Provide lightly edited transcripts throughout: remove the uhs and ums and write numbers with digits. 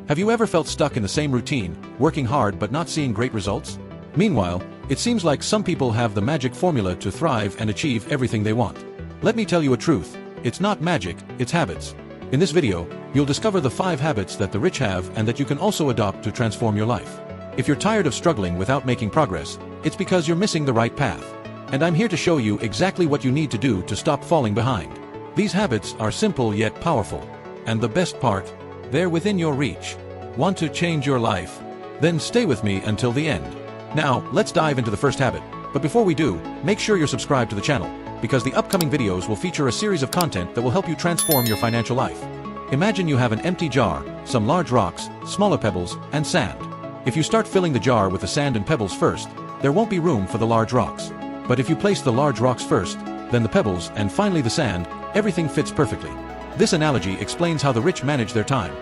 Have you ever felt stuck in the same routine, working hard but not seeing great results? Meanwhile, it seems like some people have the magic formula to thrive and achieve everything they want. Let me tell you a truth, it's not magic, it's habits. In this video, you'll discover the 5 habits that the rich have and that you can also adopt to transform your life. If you're tired of struggling without making progress, it's because you're missing the right path. And I'm here to show you exactly what you need to do to stop falling behind. These habits are simple yet powerful. And the best part, they're within your reach. Want to change your life? Then stay with me until the end. Now, let's dive into the first habit. But before we do, make sure you're subscribed to the channel, because the upcoming videos will feature a series of content that will help you transform your financial life. Imagine you have an empty jar, some large rocks, smaller pebbles, and sand. If you start filling the jar with the sand and pebbles first, there won't be room for the large rocks. But if you place the large rocks first, then the pebbles, and finally the sand, everything fits perfectly. This analogy explains how the rich manage their time.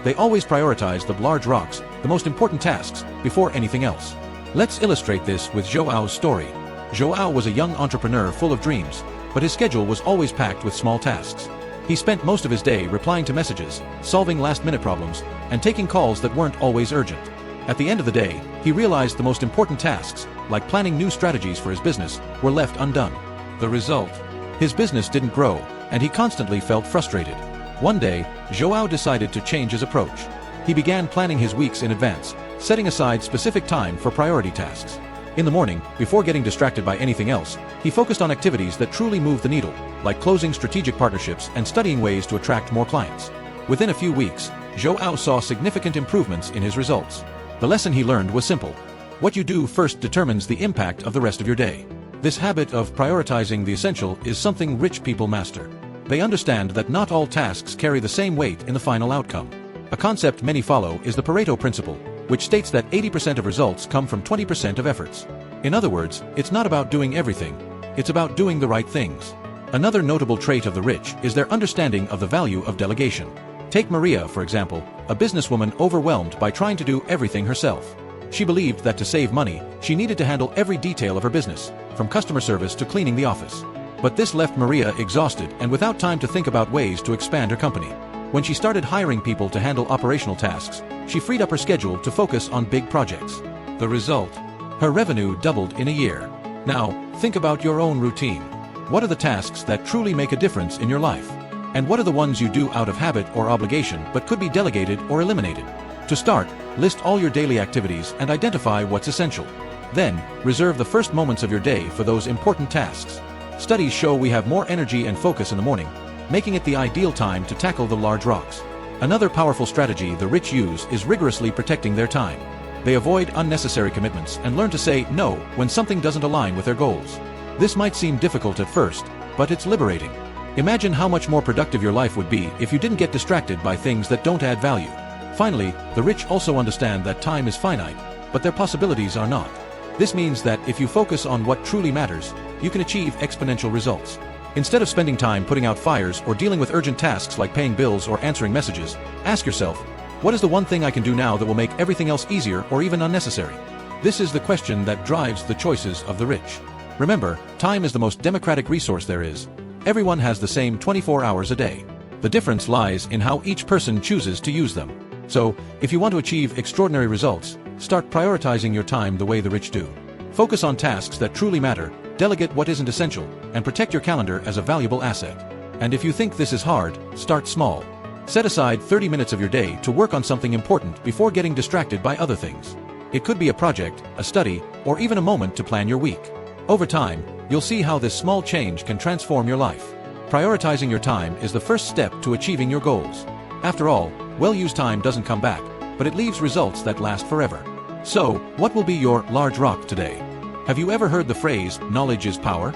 They always prioritize the large rocks, the most important tasks, before anything else. Let's illustrate this with Joao's story. Joao was a young entrepreneur full of dreams, but his schedule was always packed with small tasks. He spent most of his day replying to messages, solving last-minute problems, and taking calls that weren't always urgent. At the end of the day, he realized the most important tasks, like planning new strategies for his business, were left undone. The result? His business didn't grow, and he constantly felt frustrated. One day, Joao decided to change his approach. He began planning his weeks in advance, setting aside specific time for priority tasks. In the morning, before getting distracted by anything else, he focused on activities that truly moved the needle, like closing strategic partnerships and studying ways to attract more clients. Within a few weeks, Joao saw significant improvements in his results. The lesson he learned was simple. What you do first determines the impact of the rest of your day. This habit of prioritizing the essential is something rich people master. They understand that not all tasks carry the same weight in the final outcome. A concept many follow is the Pareto principle, which states that 80% of results come from 20% of efforts. In other words, it's not about doing everything, it's about doing the right things. Another notable trait of the rich is their understanding of the value of delegation. Take Maria, for example, a businesswoman overwhelmed by trying to do everything herself. She believed that to save money, she needed to handle every detail of her business, from customer service to cleaning the office. But this left Maria exhausted and without time to think about ways to expand her company. When she started hiring people to handle operational tasks, she freed up her schedule to focus on big projects. The result? Her revenue doubled in a year. Now, think about your own routine. What are the tasks that truly make a difference in your life? And what are the ones you do out of habit or obligation but could be delegated or eliminated? To start, list all your daily activities and identify what's essential. Then, reserve the first moments of your day for those important tasks. Studies show we have more energy and focus in the morning, making it the ideal time to tackle the large rocks. Another powerful strategy the rich use is rigorously protecting their time. They avoid unnecessary commitments and learn to say no when something doesn't align with their goals. This might seem difficult at first, but it's liberating. Imagine how much more productive your life would be if you didn't get distracted by things that don't add value. Finally, the rich also understand that time is finite, but their possibilities are not. This means that if you focus on what truly matters, you can achieve exponential results. Instead of spending time putting out fires or dealing with urgent tasks like paying bills or answering messages, ask yourself, what is the one thing I can do now that will make everything else easier or even unnecessary? This is the question that drives the choices of the rich. Remember, time is the most democratic resource there is. Everyone has the same 24 hours a day. The difference lies in how each person chooses to use them. So, if you want to achieve extraordinary results, start prioritizing your time the way the rich do. Focus on tasks that truly matter, delegate what isn't essential, and protect your calendar as a valuable asset. And if you think this is hard, start small. Set aside 30 minutes of your day to work on something important before getting distracted by other things. It could be a project, a study, or even a moment to plan your week. Over time, you'll see how this small change can transform your life. Prioritizing your time is the first step to achieving your goals. After all, well-used time doesn't come back, but it leaves results that last forever. So, what will be your large rock today? Have you ever heard the phrase, knowledge is power?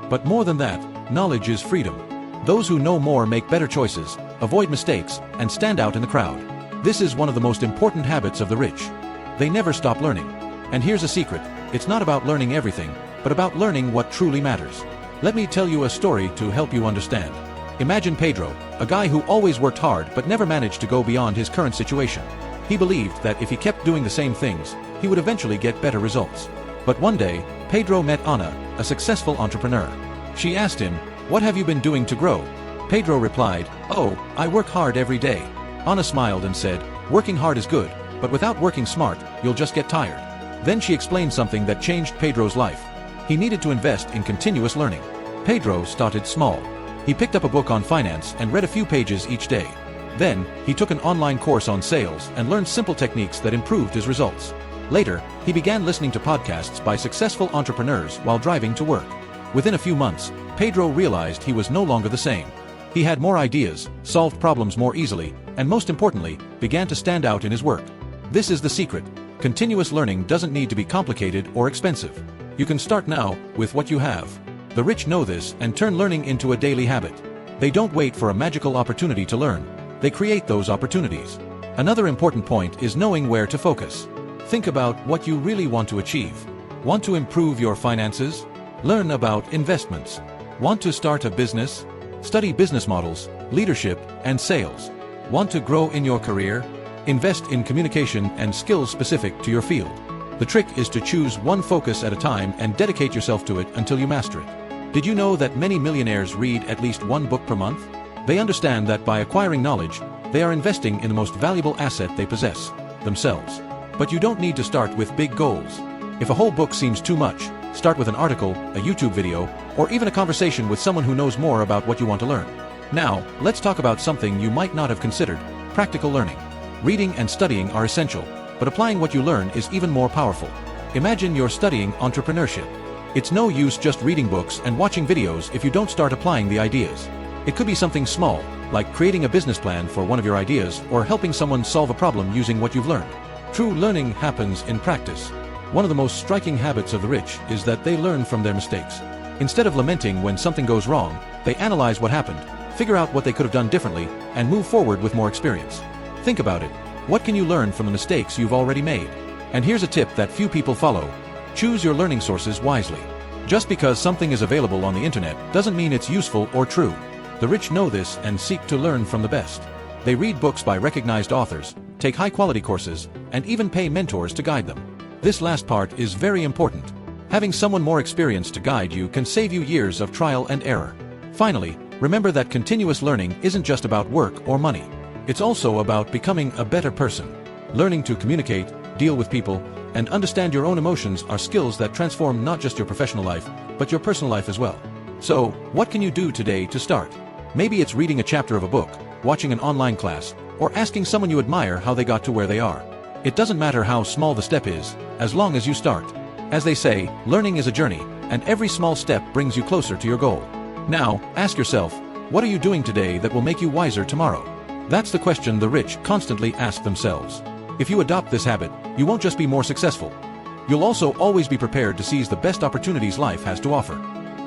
But more than that, knowledge is freedom. Those who know more make better choices, avoid mistakes, and stand out in the crowd. This is one of the most important habits of the rich. They never stop learning. And here's a secret, it's not about learning everything, but about learning what truly matters. Let me tell you a story to help you understand. Imagine Pedro, a guy who always worked hard but never managed to go beyond his current situation. He believed that if he kept doing the same things, he would eventually get better results. But one day, Pedro met Ana, a successful entrepreneur. She asked him, "What have you been doing to grow?" Pedro replied, "Oh, I work hard every day." Ana smiled and said, Working hard is good, but without working smart, you'll just get tired. Then she explained something that changed Pedro's life. He needed to invest in continuous learning. Pedro started small. He picked up a book on finance and read a few pages each day. Then, he took an online course on sales and learned simple techniques that improved his results. Later, he began listening to podcasts by successful entrepreneurs while driving to work. Within a few months, Pedro realized he was no longer the same. He had more ideas, solved problems more easily, and most importantly, began to stand out in his work. This is the secret. Continuous learning doesn't need to be complicated or expensive. You can start now with what you have. The rich know this and turn learning into a daily habit. They don't wait for a magical opportunity to learn. They create those opportunities. Another important point is knowing where to focus. Think about what you really want to achieve. Want to improve your finances? Learn about investments. Want to start a business? Study business models, leadership, and sales. Want to grow in your career? Invest in communication and skills specific to your field. The trick is to choose one focus at a time and dedicate yourself to it until you master it. Did you know that many millionaires read at least one book per month? They understand that by acquiring knowledge, they are investing in the most valuable asset they possess, themselves. But you don't need to start with big goals. If a whole book seems too much, start with an article, a YouTube video, or even a conversation with someone who knows more about what you want to learn. Now, let's talk about something you might not have considered: practical learning. Reading and studying are essential, but applying what you learn is even more powerful. Imagine you're studying entrepreneurship. It's no use just reading books and watching videos if you don't start applying the ideas. It could be something small, like creating a business plan for one of your ideas or helping someone solve a problem using what you've learned. True learning happens in practice. One of the most striking habits of the rich is that they learn from their mistakes. Instead of lamenting when something goes wrong, they analyze what happened, figure out what they could have done differently, and move forward with more experience. Think about it. What can you learn from the mistakes you've already made? And here's a tip that few people follow. Choose your learning sources wisely. Just because something is available on the internet doesn't mean it's useful or true. The rich know this and seek to learn from the best. They read books by recognized authors, take high-quality courses, and even pay mentors to guide them. This last part is very important. Having someone more experienced to guide you can save you years of trial and error. Finally, remember that continuous learning isn't just about work or money. It's also about becoming a better person. Learning to communicate, deal with people, and understand your own emotions are skills that transform not just your professional life, but your personal life as well. So, what can you do today to start? Maybe it's reading a chapter of a book, watching an online class, or asking someone you admire how they got to where they are. It doesn't matter how small the step is, as long as you start. As they say, learning is a journey, and every small step brings you closer to your goal. Now, ask yourself, what are you doing today that will make you wiser tomorrow? That's the question the rich constantly ask themselves. If you adopt this habit, you won't just be more successful. You'll also always be prepared to seize the best opportunities life has to offer.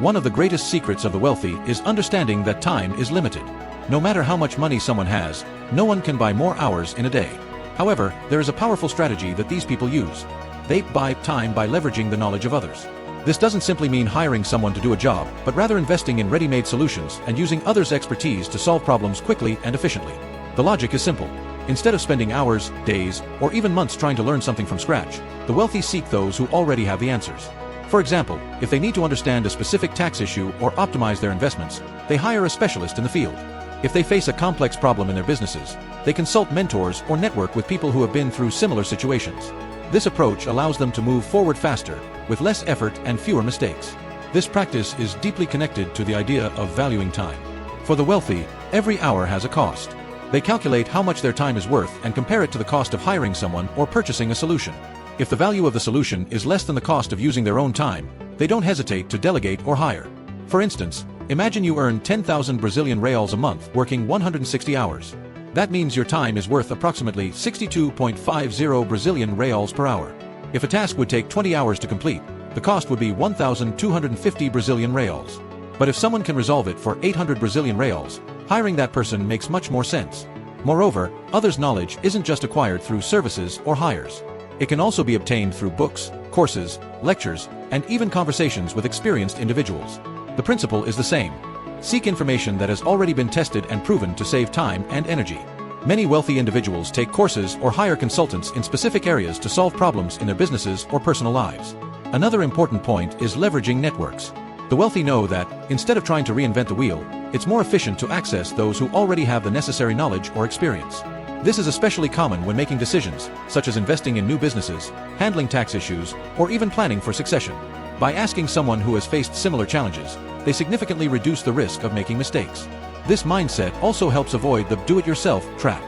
One of the greatest secrets of the wealthy is understanding that time is limited. No matter how much money someone has, no one can buy more hours in a day. However, there is a powerful strategy that these people use. They buy time by leveraging the knowledge of others. This doesn't simply mean hiring someone to do a job, but rather investing in ready-made solutions and using others' expertise to solve problems quickly and efficiently. The logic is simple. Instead of spending hours, days, or even months trying to learn something from scratch, the wealthy seek those who already have the answers. For example, if they need to understand a specific tax issue or optimize their investments, they hire a specialist in the field. If they face a complex problem in their businesses, they consult mentors or network with people who have been through similar situations. This approach allows them to move forward faster, with less effort and fewer mistakes. This practice is deeply connected to the idea of valuing time. For the wealthy, every hour has a cost. They calculate how much their time is worth and compare it to the cost of hiring someone or purchasing a solution. If the value of the solution is less than the cost of using their own time, they don't hesitate to delegate or hire. For instance, imagine you earn 10,000 Brazilian reals a month working 160 hours. That means your time is worth approximately 62.50 Brazilian reals per hour. If a task would take 20 hours to complete, the cost would be 1,250 Brazilian reals. But if someone can resolve it for 800 Brazilian reals, hiring that person makes much more sense. Moreover, others' knowledge isn't just acquired through services or hires. It can also be obtained through books, courses, lectures, and even conversations with experienced individuals. The principle is the same. Seek information that has already been tested and proven to save time and energy. Many wealthy individuals take courses or hire consultants in specific areas to solve problems in their businesses or personal lives. Another important point is leveraging networks. The wealthy know that, instead of trying to reinvent the wheel, it's more efficient to access those who already have the necessary knowledge or experience. This is especially common when making decisions, such as investing in new businesses, handling tax issues, or even planning for succession. By asking someone who has faced similar challenges, they significantly reduce the risk of making mistakes. This mindset also helps avoid the do-it-yourself trap.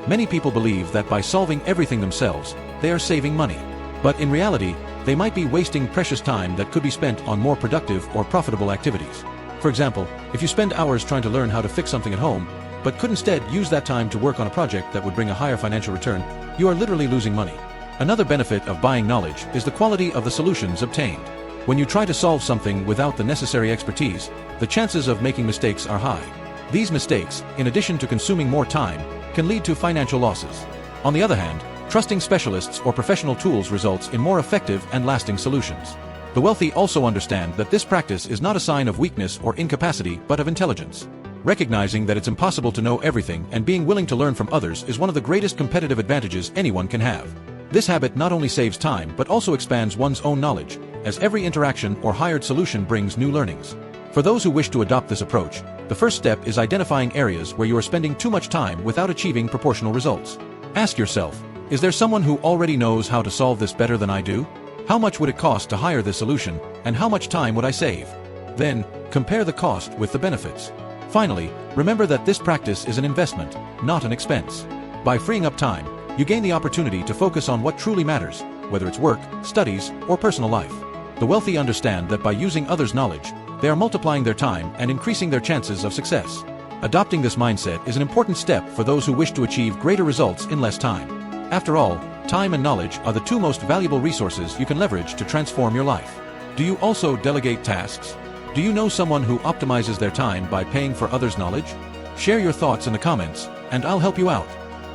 Many people believe that by solving everything themselves, they are saving money. But in reality, they might be wasting precious time that could be spent on more productive or profitable activities. For example, if you spend hours trying to learn how to fix something at home, but could instead use that time to work on a project that would bring a higher financial return, you are literally losing money. Another benefit of buying knowledge is the quality of the solutions obtained. When you try to solve something without the necessary expertise, the chances of making mistakes are high. These mistakes, in addition to consuming more time, can lead to financial losses. On the other hand, trusting specialists or professional tools results in more effective and lasting solutions. The wealthy also understand that this practice is not a sign of weakness or incapacity but of intelligence. Recognizing that it's impossible to know everything and being willing to learn from others is one of the greatest competitive advantages anyone can have. This habit not only saves time but also expands one's own knowledge, as every interaction or hired solution brings new learnings. For those who wish to adopt this approach, the first step is identifying areas where you are spending too much time without achieving proportional results. Ask yourself, is there someone who already knows how to solve this better than I do? How much would it cost to hire this solution, and how much time would I save? Then, compare the cost with the benefits. Finally, remember that this practice is an investment, not an expense. By freeing up time, you gain the opportunity to focus on what truly matters, whether it's work, studies, or personal life. The wealthy understand that by using others' knowledge, they are multiplying their time and increasing their chances of success. Adopting this mindset is an important step for those who wish to achieve greater results in less time. After all, time and knowledge are the two most valuable resources you can leverage to transform your life. Do you also delegate tasks? Do you know someone who optimizes their time by paying for others' knowledge? Share your thoughts in the comments, and I'll help you out.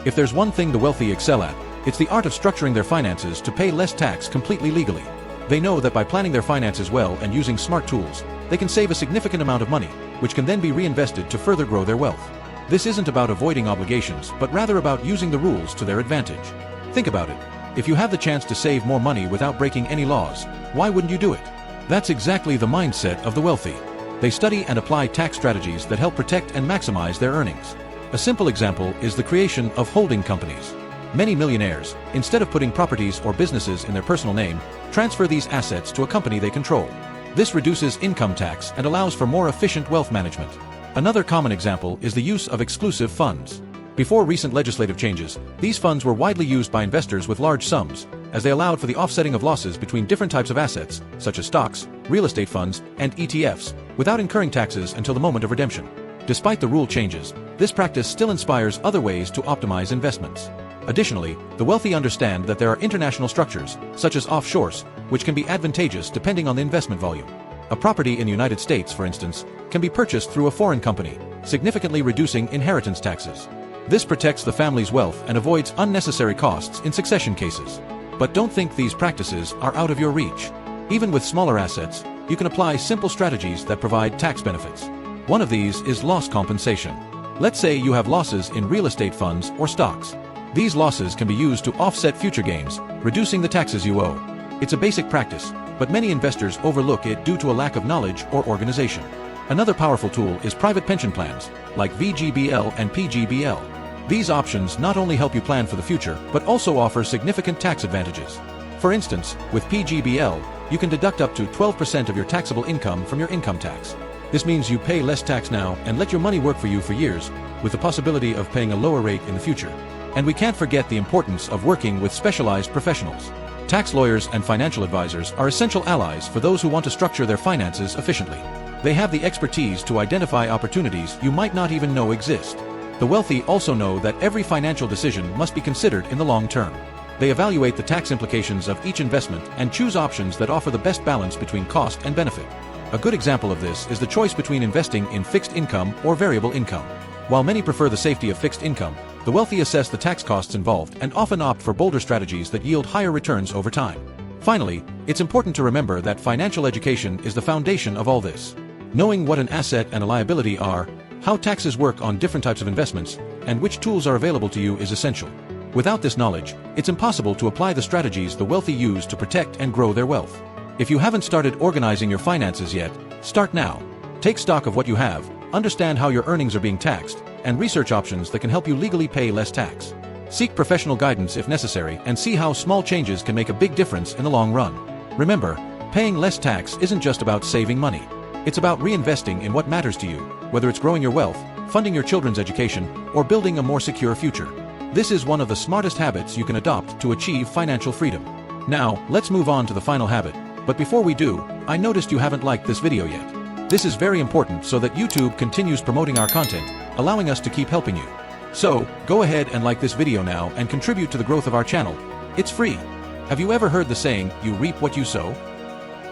If there's one thing the wealthy excel at, it's the art of structuring their finances to pay less tax completely legally. They know that by planning their finances well and using smart tools, they can save a significant amount of money, which can then be reinvested to further grow their wealth. This isn't about avoiding obligations, but rather about using the rules to their advantage. Think about it. If you have the chance to save more money without breaking any laws, why wouldn't you do it? That's exactly the mindset of the wealthy. They study and apply tax strategies that help protect and maximize their earnings. A simple example is the creation of holding companies. Many millionaires, instead of putting properties or businesses in their personal name, transfer these assets to a company they control. This reduces income tax and allows for more efficient wealth management. Another common example is the use of exclusive funds. Before recent legislative changes, these funds were widely used by investors with large sums, as they allowed for the offsetting of losses between different types of assets, such as stocks, real estate funds, and ETFs, without incurring taxes until the moment of redemption. Despite the rule changes, this practice still inspires other ways to optimize investments. Additionally, the wealthy understand that there are international structures, such as offshores, which can be advantageous depending on the investment volume. A property in the United States, for instance, can be purchased through a foreign company, significantly reducing inheritance taxes. This protects the family's wealth and avoids unnecessary costs in succession cases. But don't think these practices are out of your reach. Even with smaller assets, you can apply simple strategies that provide tax benefits. One of these is loss compensation. Let's say you have losses in real estate funds or stocks. These losses can be used to offset future gains, reducing the taxes you owe. It's a basic practice, but many investors overlook it due to a lack of knowledge or organization. Another powerful tool is private pension plans, like VGBL and PGBL. These options not only help you plan for the future, but also offer significant tax advantages. For instance, with PGBL, you can deduct up to 12% of your taxable income from your income tax. This means you pay less tax now and let your money work for you for years, with the possibility of paying a lower rate in the future. And we can't forget the importance of working with specialized professionals. Tax lawyers and financial advisors are essential allies for those who want to structure their finances efficiently. They have the expertise to identify opportunities you might not even know exist. The wealthy also know that every financial decision must be considered in the long term. They evaluate the tax implications of each investment and choose options that offer the best balance between cost and benefit. A good example of this is the choice between investing in fixed income or variable income. While many prefer the safety of fixed income, the wealthy assess the tax costs involved and often opt for bolder strategies that yield higher returns over time. Finally, it's important to remember that financial education is the foundation of all this. Knowing what an asset and a liability are, how taxes work on different types of investments, and which tools are available to you is essential. Without this knowledge, it's impossible to apply the strategies the wealthy use to protect and grow their wealth. If you haven't started organizing your finances yet, start now. Take stock of what you have, understand how your earnings are being taxed, and research options that can help you legally pay less tax. Seek professional guidance if necessary and see how small changes can make a big difference in the long run. Remember, paying less tax isn't just about saving money. It's about reinvesting in what matters to you, whether it's growing your wealth, funding your children's education, or building a more secure future. This is one of the smartest habits you can adopt to achieve financial freedom. Now, let's move on to the final habit. But before we do, I noticed you haven't liked this video yet. This is very important so that YouTube continues promoting our content, allowing us to keep helping you. So, go ahead and like this video now and contribute to the growth of our channel. It's free. Have you ever heard the saying, you reap what you sow?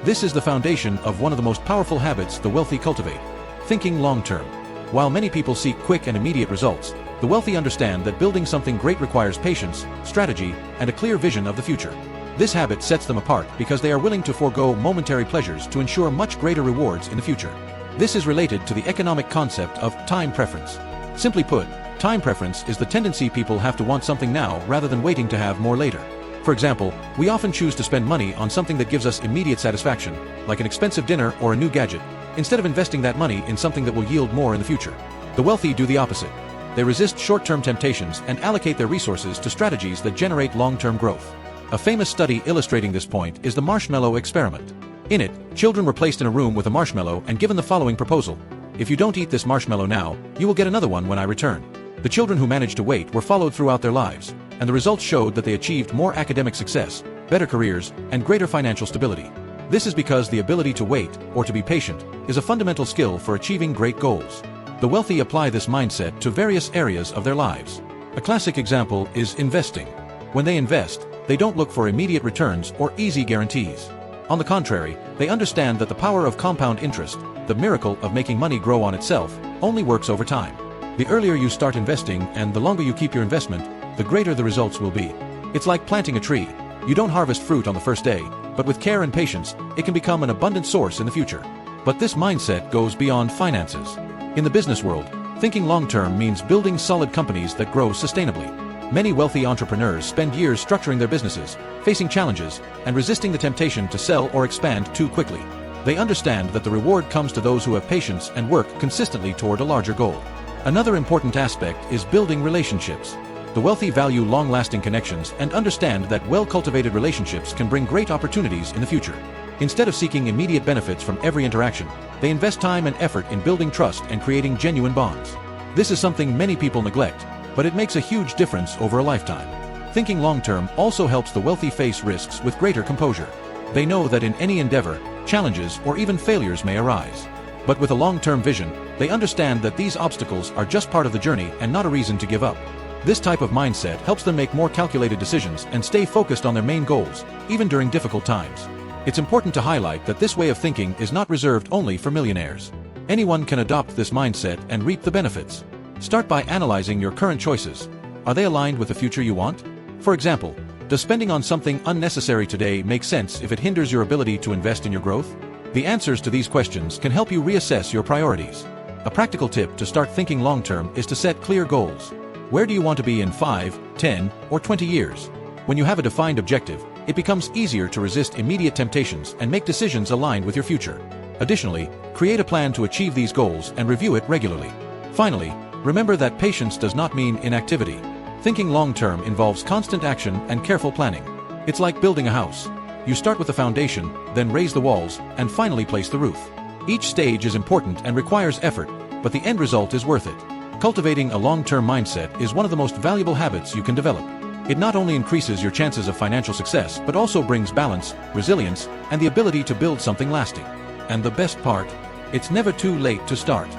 This is the foundation of one of the most powerful habits the wealthy cultivate: thinking long-term. While many people seek quick and immediate results, the wealthy understand that building something great requires patience, strategy, and a clear vision of the future. This habit sets them apart because they are willing to forego momentary pleasures to ensure much greater rewards in the future. This is related to the economic concept of time preference. Simply put, time preference is the tendency people have to want something now rather than waiting to have more later. For example, we often choose to spend money on something that gives us immediate satisfaction, like an expensive dinner or a new gadget, instead of investing that money in something that will yield more in the future. The wealthy do the opposite. They resist short-term temptations and allocate their resources to strategies that generate long-term growth. A famous study illustrating this point is the marshmallow experiment. In it, children were placed in a room with a marshmallow and given the following proposal: if you don't eat this marshmallow now, you will get another one when I return. The children who managed to wait were followed throughout their lives, and the results showed that they achieved more academic success, better careers, and greater financial stability. This is because the ability to wait, or to be patient, is a fundamental skill for achieving great goals. The wealthy apply this mindset to various areas of their lives. A classic example is investing. When they invest, they don't look for immediate returns or easy guarantees. On the contrary, they understand that the power of compound interest, the miracle of making money grow on itself, only works over time. The earlier you start investing and the longer you keep your investment, the greater the results will be. It's like planting a tree. You don't harvest fruit on the first day, but with care and patience, it can become an abundant source in the future. But this mindset goes beyond finances. In the business world, thinking long-term means building solid companies that grow sustainably. Many wealthy entrepreneurs spend years structuring their businesses, facing challenges, and resisting the temptation to sell or expand too quickly. They understand that the reward comes to those who have patience and work consistently toward a larger goal. Another important aspect is building relationships. The wealthy value long-lasting connections and understand that well-cultivated relationships can bring great opportunities in the future. Instead of seeking immediate benefits from every interaction, they invest time and effort in building trust and creating genuine bonds. This is something many people neglect, but it makes a huge difference over a lifetime. Thinking long-term also helps the wealthy face risks with greater composure. They know that in any endeavor, challenges or even failures may arise. But with a long-term vision, they understand that these obstacles are just part of the journey and not a reason to give up. This type of mindset helps them make more calculated decisions and stay focused on their main goals, even during difficult times. It's important to highlight that this way of thinking is not reserved only for millionaires. Anyone can adopt this mindset and reap the benefits. Start by analyzing your current choices. Are they aligned with the future you want? For example, does spending on something unnecessary today make sense if it hinders your ability to invest in your growth? The answers to these questions can help you reassess your priorities. A practical tip to start thinking long-term is to set clear goals. Where do you want to be in 5, 10, or 20 years? When you have a defined objective, it becomes easier to resist immediate temptations and make decisions aligned with your future. Additionally, create a plan to achieve these goals and review it regularly. Finally, remember that patience does not mean inactivity. Thinking long-term involves constant action and careful planning. It's like building a house. You start with the foundation, then raise the walls, and finally place the roof. Each stage is important and requires effort, but the end result is worth it. Cultivating a long-term mindset is one of the most valuable habits you can develop. It not only increases your chances of financial success, but also brings balance, resilience, and the ability to build something lasting. And the best part? It's never too late to start.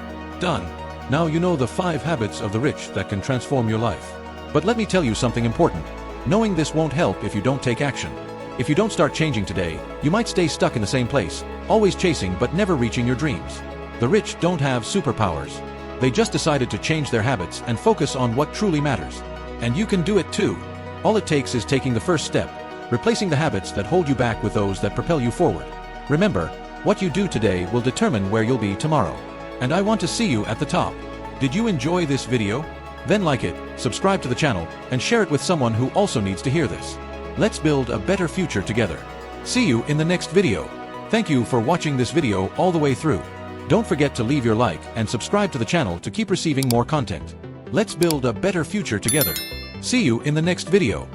Done. Now you know the 5 habits of the rich that can transform your life. But let me tell you something important. Knowing this won't help if you don't take action. If you don't start changing today, you might stay stuck in the same place, always chasing but never reaching your dreams. The rich don't have superpowers. They just decided to change their habits and focus on what truly matters. And you can do it too. All it takes is taking the first step, replacing the habits that hold you back with those that propel you forward. Remember, what you do today will determine where you'll be tomorrow. And I want to see you at the top. Did you enjoy this video? Then like it, subscribe to the channel, and share it with someone who also needs to hear this. Let's build a better future together. See you in the next video. Thank you for watching this video all the way through. Don't forget to leave your like and subscribe to the channel to keep receiving more content. Let's build a better future together. See you in the next video.